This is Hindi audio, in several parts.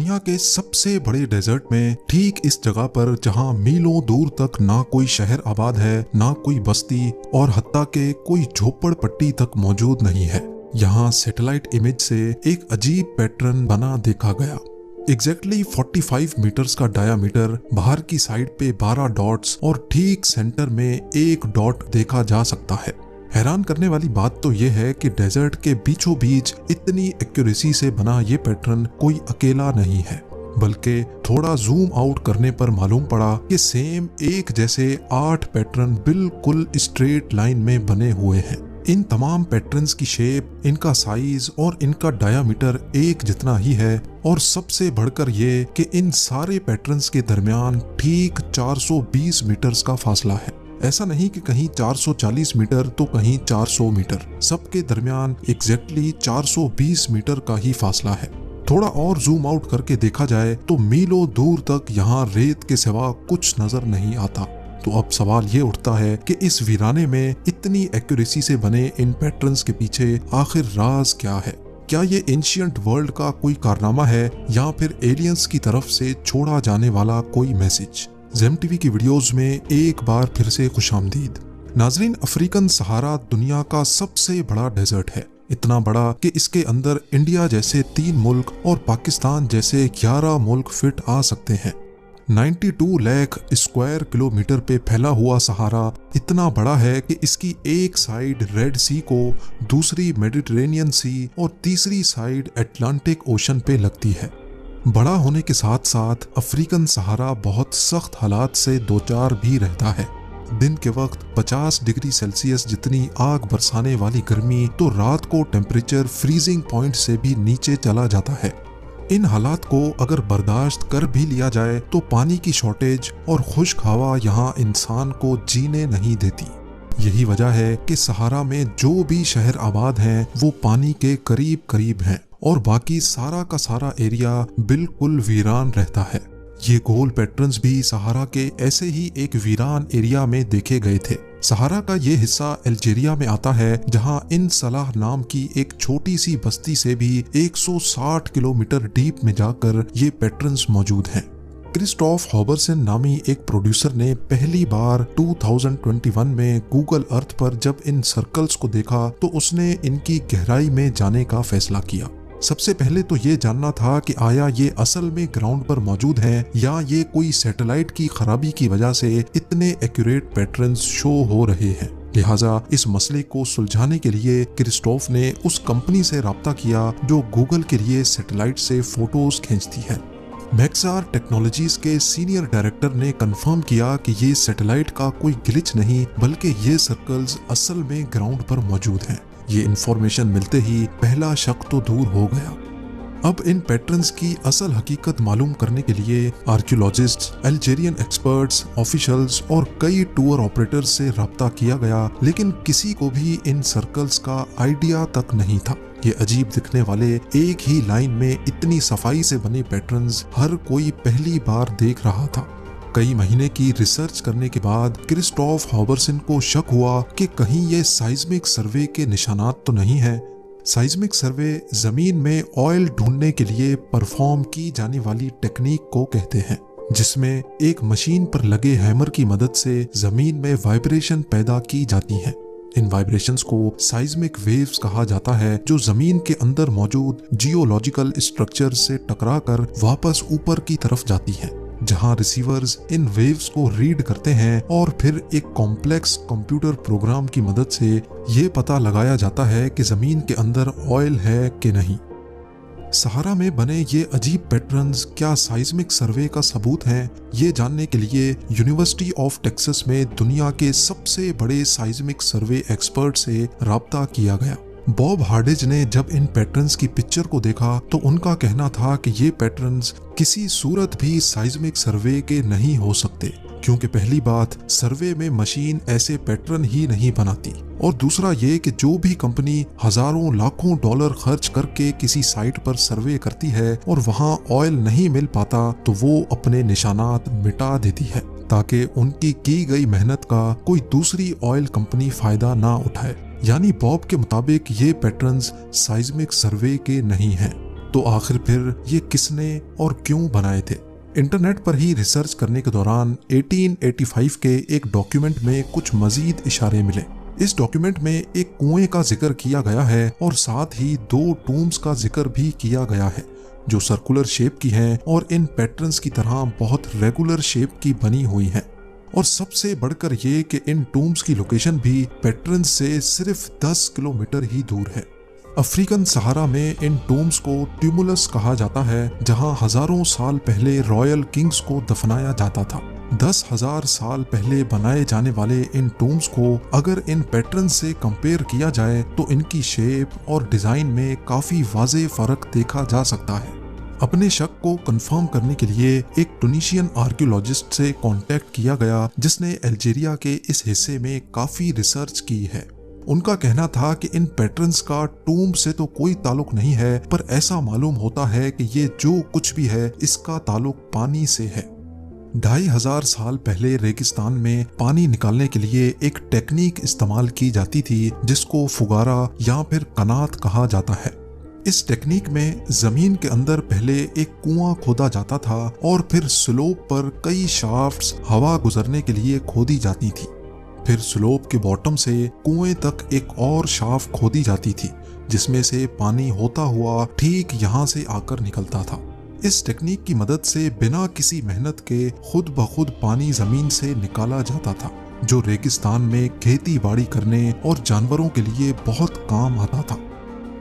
दुनिया के सबसे बड़े डेजर्ट में ठीक इस जगह पर जहां मीलों दूर तक ना कोई शहर आबाद है, ना कोई बस्ती और हत्ता के कोई झोपड़पट्टी तक मौजूद नहीं है, यहाँ सैटेलाइट इमेज से एक अजीब पैटर्न बना देखा गया। एग्जैक्टली 45 मीटर्स का डायामीटर, बाहर की साइड पे 12 डॉट्स और ठीक सेंटर में एक डॉट देखा जा सकता है। हैरान करने वाली बात तो यह है कि डेजर्ट के बीचों बीच इतनी एक्यूरेसी से बना ये पैटर्न कोई अकेला नहीं है, बल्कि थोड़ा जूम आउट करने पर मालूम पड़ा कि सेम एक जैसे 8 पैटर्न बिल्कुल स्ट्रेट लाइन में बने हुए हैं। इन तमाम पैटर्न्स की शेप, इनका साइज और इनका डायामीटर एक जितना ही है और सबसे बढ़कर ये कि इन सारे पैटर्न्स के दरमियान ठीक 420 मीटर्स का फासला है। ऐसा नहीं कि कहीं 440 मीटर तो कहीं 400 मीटर, सबके दरमियान एग्जैक्टली 420 मीटर का ही फासला है। थोड़ा और जूम आउट करके देखा जाए तो मीलों दूर तक यहाँ रेत के सिवा कुछ नजर नहीं आता। तो अब सवाल ये उठता है कि इस वीराने में इतनी एक्यूरेसी से बने इन पैटर्न्स के पीछे आखिर राज क्या है? क्या ये एंशिएंट वर्ल्ड का कोई कारनामा है या फिर एलियंस की तरफ से छोड़ा जाने वाला कोई मैसेज? ज़ेम टीवी की वीडियोस में एक बार फिर से खुशामदीद। नाजरीन, अफ्रीकन सहारा दुनिया का सबसे बड़ा डेजर्ट है, इतना बड़ा कि इसके अंदर इंडिया जैसे 3 मुल्क और पाकिस्तान जैसे 11 मुल्क फिट आ सकते हैं। 92 लाख स्क्वायर किलोमीटर पे फैला हुआ सहारा इतना बड़ा है कि इसकी एक साइड रेड सी को, दूसरी मेडिटेरेनियन सी और तीसरी साइड अटलांटिक ओशन पे लगती है। बड़ा होने के साथ साथ अफ्रीकन सहारा बहुत सख्त हालात से दोचार भी रहता है। दिन के वक्त 50 डिग्री सेल्सियस जितनी आग बरसाने वाली गर्मी तो रात को टेम्परेचर फ्रीजिंग पॉइंट से भी नीचे चला जाता है। इन हालात को अगर बर्दाश्त कर भी लिया जाए तो पानी की शॉर्टेज और खुश्क हवा यहाँ इंसान को जीने नहीं देती। यही वजह है कि सहारा में जो भी शहर आबाद हैं वो पानी के करीब करीब हैं और बाकी सारा का सारा एरिया बिल्कुल वीरान रहता है। ये गोल पैटर्न्स भी सहारा के ऐसे ही एक वीरान एरिया में देखे गए थे। सहारा का ये हिस्सा अल्जीरिया में आता है, जहां इन सलाह नाम की एक छोटी सी बस्ती से भी 160 किलोमीटर डीप में जाकर ये पैटर्न्स मौजूद हैं। क्रिस्टोफ हॉबरसन नामी एक प्रोड्यूसर ने पहली बार 2021 में गूगल अर्थ पर जब इन सर्कल्स को देखा तो उसने इनकी गहराई में जाने का फैसला किया। सबसे पहले तो ये जानना था कि आया ये असल में ग्राउंड पर मौजूद हैं या ये कोई सैटेलाइट की खराबी की वजह से इतने एक्यूरेट पैटर्न्स शो हो रहे हैं। लिहाजा इस मसले को सुलझाने के लिए क्रिस्टोफ ने उस कंपनी से राब्ता किया जो गूगल के लिए सैटेलाइट से फोटोज खींचती है। मैक्सार टेक्नोलॉजीज के सीनियर डायरेक्टर ने कंफर्म किया कि ये सैटेलाइट का कोई ग्लिच नहीं बल्कि ये सर्कल्स असल में ग्राउंड पर मौजूद हैं। ये इंफॉर्मेशन मिलते ही पहला शक तो दूर हो गया। अब इन पैटर्न्स की असल हकीकत मालूम करने के लिए आर्कियोलॉजिस्ट्स, अल्जीरियन एक्सपर्ट्स, ऑफिशियल्स और कई टूर ऑपरेटर्स से राब्ता किया गया, लेकिन किसी को भी इन सर्कल्स का आइडिया तक नहीं था। ये अजीब दिखने वाले एक ही लाइन में इतनी सफाई से बने पैटर्न्स हर कोई पहली बार देख रहा था। कई महीने की रिसर्च करने के बाद क्रिस्टोफ हॉबरसन को शक हुआ कि कहीं ये साइज्मिक सर्वे के निशानात तो नहीं है। साइज्मिक सर्वे जमीन में ऑयल ढूंढने के लिए परफॉर्म की जाने वाली टेक्निक को कहते हैं, जिसमें एक मशीन पर लगे हैमर की मदद से जमीन में वाइब्रेशन पैदा की जाती हैं। इन वाइब्रेशंस को साइज्मिक वेव्स कहा जाता है, जो जमीन के अंदर मौजूद जियोलॉजिकल स्ट्रक्चर से टकराकर वापस ऊपर की तरफ जाती हैं, जहां रिसीवर्स इन वेव्स को रीड करते हैं और फिर एक कॉम्प्लेक्स कंप्यूटर प्रोग्राम की मदद से ये पता लगाया जाता है कि जमीन के अंदर ऑयल है कि नहीं। सहारा में बने ये अजीब पैटर्न्स क्या साइज्मिक सर्वे का सबूत हैं? ये जानने के लिए यूनिवर्सिटी ऑफ टेक्सास में दुनिया के सबसे बड़े साइज्मिक सर्वे एक्सपर्ट से राब्ता किया गया। बॉब हार्डेज ने जब इन पैटर्न्स की पिक्चर को देखा तो उनका कहना था कि ये पैटर्न्स किसी सूरत भी साइज्मिक सर्वे के नहीं हो सकते, क्योंकि पहली बात सर्वे में मशीन ऐसे पैटर्न ही नहीं बनाती, और दूसरा ये कि जो भी कंपनी हजारों लाखों डॉलर खर्च करके किसी साइट पर सर्वे करती है और वहां ऑयल नहीं मिल पाता तो वो अपने निशानात मिटा देती है, ताकि उनकी की गई मेहनत का कोई दूसरी ऑयल कंपनी फायदा ना उठाए। यानी बॉब के मुताबिक ये पैटर्न्स साइज्मिक सर्वे के नहीं हैं। तो आखिर फिर ये किसने और क्यों बनाए थे? इंटरनेट पर ही रिसर्च करने के दौरान 1885 के एक डॉक्यूमेंट में कुछ मजीद इशारे मिले। इस डॉक्यूमेंट में एक कुएं का जिक्र किया गया है और साथ ही 2 टूम्स का जिक्र भी किया गया है जो सर्कुलर शेप की हैं और इन पैटर्न्स की तरह बहुत रेगुलर शेप की बनी हुई हैं। और सबसे बढ़कर ये कि इन टूम्स की लोकेशन भी पैटर्न से सिर्फ 10 किलोमीटर ही दूर है। अफ्रीकन सहारा में इन टूम्स को ट्यूमुलस कहा जाता है, जहां हजारों साल पहले रॉयल किंग्स को दफनाया जाता था। 10,000 साल पहले बनाए जाने वाले इन टूम्स को अगर इन पैटर्न से कंपेयर किया जाए तो इनकी शेप और डिजाइन में काफी वाज़ेह फर्क देखा जा सकता है। अपने शक को कंफर्म करने के लिए एक टूनिशियन आर्कियोलॉजिस्ट से कांटेक्ट किया गया जिसने अल्जीरिया के इस हिस्से में काफी रिसर्च की है। उनका कहना था कि इन पैटर्न्स का टूम्ब से तो कोई ताल्लुक नहीं है, पर ऐसा मालूम होता है कि ये जो कुछ भी है इसका ताल्लुक पानी से है। 2,500 साल पहले रेगिस्तान में पानी निकालने के लिए एक टेक्निक इस्तेमाल की जाती थी जिसको फुगारा या फिर कनात कहा जाता है। इस टेक्निक में जमीन के अंदर पहले एक कुआं खोदा जाता था और फिर स्लोप पर कई शाफ्ट्स हवा गुजरने के लिए खोदी जाती थी। फिर स्लोप के बॉटम से कुएं तक एक और शाफ्ट खोदी जाती थी जिसमें से पानी होता हुआ ठीक यहाँ से आकर निकलता था। इस टेक्निक की मदद से बिना किसी मेहनत के खुद ब खुद पानी जमीन से निकाला जाता था, जो रेगिस्तान में खेती बाड़ी करने और जानवरों के लिए बहुत काम आता था।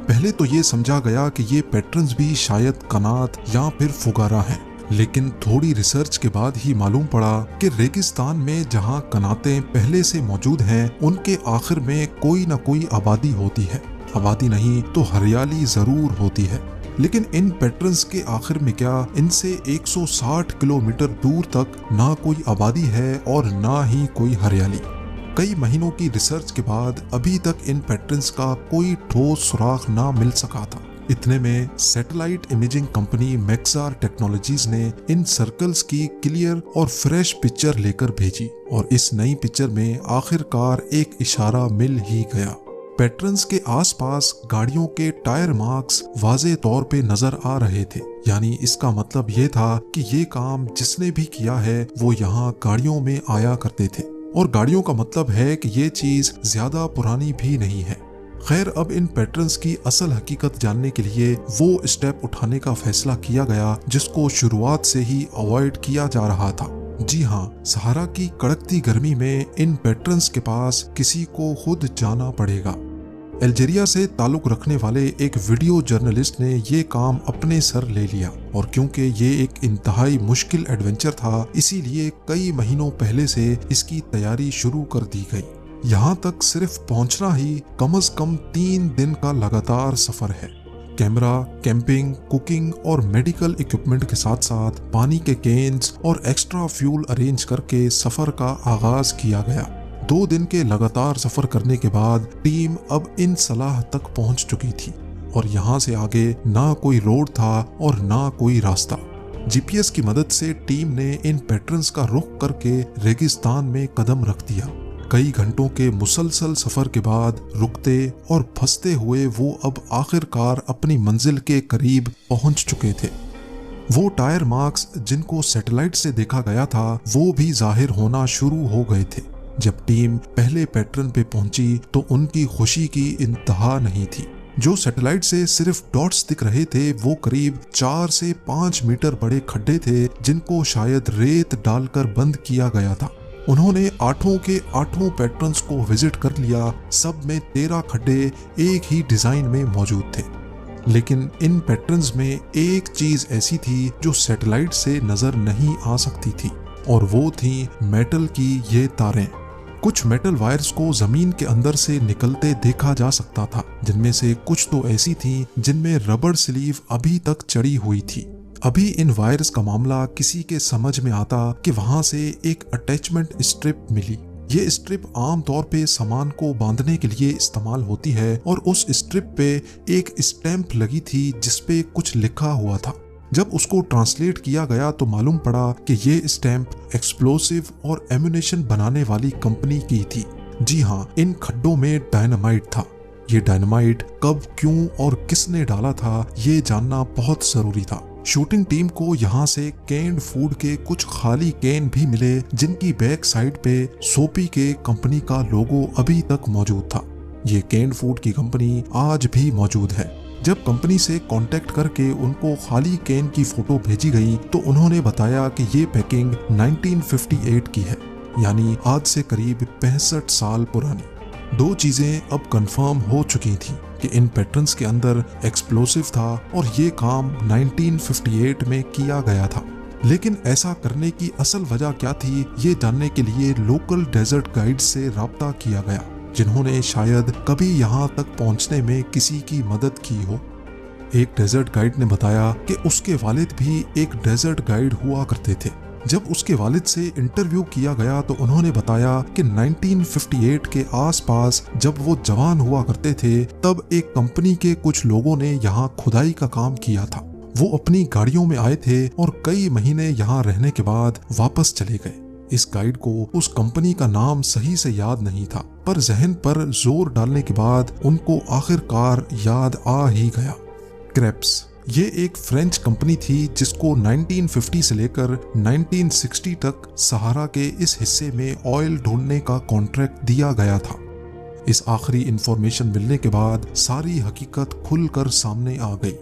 पहले तो ये समझा गया कि ये पैटर्न्स भी शायद कनात या फिर फुगारा हैं, लेकिन थोड़ी रिसर्च के बाद ही मालूम पड़ा कि रेगिस्तान में जहाँ कनातें पहले से मौजूद हैं उनके आखिर में कोई न कोई आबादी होती है। आबादी नहीं तो हरियाली जरूर होती है, लेकिन इन पैटर्न्स के आखिर में क्या इनसे 160 किलोमीटर दूर तक ना कोई आबादी है और ना ही कोई हरियाली। कई महीनों की रिसर्च के बाद अभी तक इन पैटर्न्स का कोई ठोस सुराग ना मिल सका था। इतने में satellite imaging company Maxar technologies ने इन सर्कल्स की क्लियर और फ्रेश पिक्चर लेकर भेजी और इस नई पिक्चर में आखिरकार एक इशारा मिल ही गया। पैटर्न्स के आसपास गाड़ियों के टायर मार्क्स वाज़े तौर पे नजर आ रहे थे, यानी इसका मतलब ये था कि ये काम जिसने भी किया है वो यहाँ गाड़ियों में आया करते थे, और गाड़ियों का मतलब है कि ये चीज ज्यादा पुरानी भी नहीं है। खैर, अब इन पैटर्न्स की असल हकीकत जानने के लिए वो स्टेप उठाने का फैसला किया गया जिसको शुरुआत से ही अवॉइड किया जा रहा था। जी हाँ, सहारा की कड़कती गर्मी में इन पैटर्न्स के पास किसी को खुद जाना पड़ेगा। अल्जीरिया से ताल्लुक रखने वाले एक वीडियो जर्नलिस्ट ने ये काम अपने सर ले लिया, और क्योंकि ये एक इंतहाई मुश्किल एडवेंचर था इसीलिए कई महीनों पहले से इसकी तैयारी शुरू कर दी गई। यहाँ तक सिर्फ पहुँचना ही कम से कम 3 दिन का लगातार सफर है। कैमरा, कैंपिंग, कुकिंग और मेडिकल इक्विपमेंट के साथ साथ पानी के केन्स और एक्स्ट्रा फ्यूल अरेंज करके सफर का आगाज किया गया। 2 दिन के लगातार सफर करने के बाद टीम अब इन सलाह तक पहुंच चुकी थी, और यहाँ से आगे ना कोई रोड था और ना कोई रास्ता। जीपीएस की मदद से टीम ने इन पैटर्न्स का रुख करके रेगिस्तान में कदम रख दिया। कई घंटों के मुसलसल सफर के बाद रुकते और फंसते हुए वो अब आखिरकार अपनी मंजिल के करीब पहुंच चुके थे। वो टायर मार्क्स जिनको सैटेलाइट से देखा गया था वो भी जाहिर होना शुरू हो गए थे। जब टीम पहले पैटर्न पे पहुंची तो उनकी खुशी की इंतहा नहीं थी। जो सैटेलाइट से सिर्फ डॉट्स दिख रहे थे वो करीब 4 से 5 मीटर बड़े खड्डे थे जिनको शायद रेत डालकर बंद किया गया था। उन्होंने 8 के 8 पैटर्न्स को विजिट कर लिया। सब में 13 खड्डे एक ही डिजाइन में मौजूद थे, लेकिन इन पैटर्न्स में एक चीज ऐसी थी जो सैटेलाइट से नजर नहीं आ सकती थी, और वो थी मेटल की ये तारें। कुछ मेटल वायर्स को जमीन के अंदर से निकलते देखा जा सकता था, जिनमें से कुछ तो ऐसी थी जिनमें रबड़ स्लीव अभी तक चढ़ी हुई थी। अभी इन वायर्स का मामला किसी के समझ में आता कि वहां से एक अटैचमेंट स्ट्रिप मिली। ये स्ट्रिप आम तौर पे सामान को बांधने के लिए इस्तेमाल होती है, और उस स्ट्रिप पे एक स्टैंप लगी थी जिसपे कुछ लिखा हुआ था। जब उसको ट्रांसलेट किया गया तो मालूम पड़ा कि ये स्टैंप एक्सप्लोसिव और एम्यूनेशन बनाने वाली कंपनी की थी। जी हाँ, इन खड्डों में डायनामाइट था। ये डायनामाइट कब, क्यों और किसने डाला था, ये जानना बहुत जरूरी था। शूटिंग टीम को यहाँ से कैंड फूड के कुछ खाली कैन भी मिले, जिनकी बैक साइड पे सोपी के कंपनी का लोगो अभी तक मौजूद था। ये कैंड फूड की कंपनी आज भी मौजूद है। जब कंपनी से कांटेक्ट करके उनको खाली कैन की फोटो भेजी गई तो उन्होंने बताया कि ये पैकिंग 1958 की है, यानी आज से करीब 65 साल पुरानी। दो चीजें अब कंफर्म हो चुकी थी कि इन पैटर्न्स के अंदर एक्सप्लोसिव था और ये काम 1958 में किया गया था। लेकिन ऐसा करने की असल वजह क्या थी, ये जानने के लिए लोकल डेजर्ट गाइड से राब्ता किया गया, जिन्होंने शायद कभी यहाँ तक पहुँचने में किसी की मदद की हो। एक डेजर्ट गाइड ने बताया कि उसके वालिद भी एक डेजर्ट गाइड हुआ करते थे। जब उसके वालिद से इंटरव्यू किया गया तो उन्होंने बताया कि 1958 के आसपास जब वो जवान हुआ करते थे, तब एक कंपनी के कुछ लोगों ने यहाँ खुदाई का काम किया था। वो अपनी गाड़ियों में आए थे और कई महीने यहाँ रहने के बाद वापस चले गए। इस गाइड को उस कंपनी का नाम सही से याद नहीं था, पर जहन पर जोर डालने के बाद उनको आखिरकार याद आ ही गया। क्रेप्स ये एक फ्रेंच कंपनी थी जिसको 1950 से लेकर 1960 तक सहारा के इस हिस्से में ऑयल ढूंढने का कॉन्ट्रैक्ट दिया गया था। इस आखिरी इंफॉर्मेशन मिलने के बाद सारी हकीकत खुलकर सामने आ गई।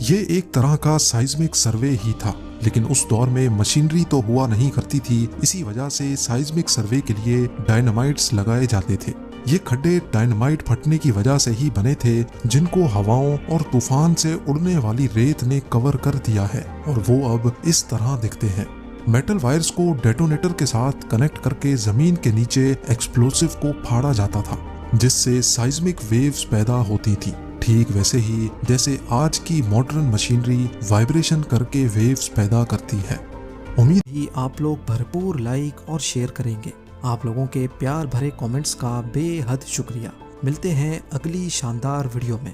ये एक तरह का साइज्मिक सर्वे ही था, लेकिन उस दौर में मशीनरी तो हुआ नहीं करती थी। इसी वजह से साइज्मिक सर्वे के लिए डायनामाइट्स लगाए जाते थे। ये खड्डे डायनामाइट फटने की वजह से ही बने थे, जिनको हवाओं और तूफान से उड़ने वाली रेत ने कवर कर दिया है और वो अब इस तरह दिखते हैं। मेटल वायर्स को डेटोनेटर के साथ कनेक्ट करके जमीन के नीचे एक्सप्लोसिव को फाड़ा जाता था, जिससे साइज्मिक वेव्स पैदा होती थी। ठीक वैसे ही जैसे आज की मॉडर्न मशीनरी वाइब्रेशन करके वेव्स पैदा करती है। उम्मीद ही आप लोग भरपूर लाइक और शेयर करेंगे। आप लोगों के प्यार भरे कमेंट्स का बेहद शुक्रिया। मिलते हैं अगली शानदार वीडियो में।